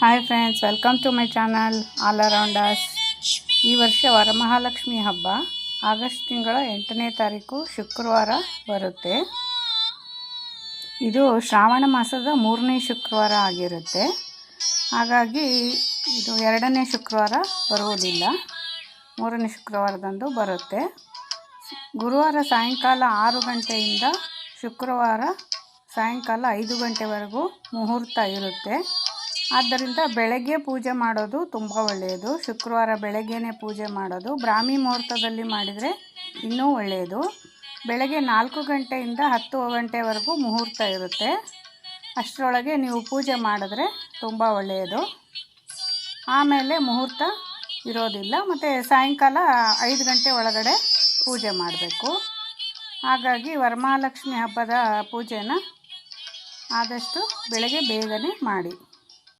Hi friends, welcome to my channel all around us. ಈ ವರ್ಷ ವರಮಹಾಲಕ್ಷ್ಮಿ ಹಬ್ಬ ಆಗಸ್ಟ್ ತಿಂಗಳ 8ನೇ ತಾರೀಕು ಶುಕ್ರವಾರ ಬರುತ್ತೆ. ಇದು ಶ್ರಾವಣ ಮಾಸದ 3ನೇ ಶುಕ್ರವಾರ ಆಗಿರುತ್ತೆ. ಹಾಗಾಗಿ ಇದು 2ನೇ ಶುಕ್ರವಾರ ಬರುವುದಿಲ್ಲ, 3ನೇ ಶುಕ್ರವಾರದಂದು ಬರುತ್ತೆ. ಗುರುವಾರ ಸಾಯಂಕಾಲ 6 ಗಂಟೆಯಿಂದ ಶುಕ್ರವಾರ ಸಾಯಂಕಾಲ 5 ಗಂಟೆವರೆಗೂ ಮುಹೂರ್ತ ಇರುತ್ತೆ. ಆದ್ದರಿಂದ ಬೆಳಗ್ಗೆ ಪೂಜೆ ಮಾಡೋದು ತುಂಬ ಒಳ್ಳೆಯದು. ಶುಕ್ರವಾರ ಬೆಳಗ್ಗೆನೇ ಪೂಜೆ ಮಾಡೋದು. ಬ್ರಾಹ್ಮಿ ಮುಹೂರ್ತದಲ್ಲಿ ಮಾಡಿದರೆ ಇನ್ನೂ ಒಳ್ಳೆಯದು. ಬೆಳಗ್ಗೆ 4 ಗಂಟೆಯಿಂದ 10 ಗಂಟೆವರೆಗೂ ಮುಹೂರ್ತ ಇರುತ್ತೆ. ಅಷ್ಟರೊಳಗೆ ನೀವು ಪೂಜೆ ಮಾಡಿದ್ರೆ ತುಂಬ ಒಳ್ಳೆಯದು. ಆಮೇಲೆ ಮುಹೂರ್ತ ಇರೋದಿಲ್ಲ. ಮತ್ತು ಸಾಯಂಕಾಲ 5 ಗಂಟೆ ಒಳಗಡೆ ಪೂಜೆ ಮಾಡಬೇಕು. ಹಾಗಾಗಿ ವರಮಹಾಲಕ್ಷ್ಮಿ ಹಬ್ಬದ ಪೂಜೆನ ಆದಷ್ಟು ಬೆಳಗ್ಗೆ ಬೇಗನೆ ಮಾಡಿ.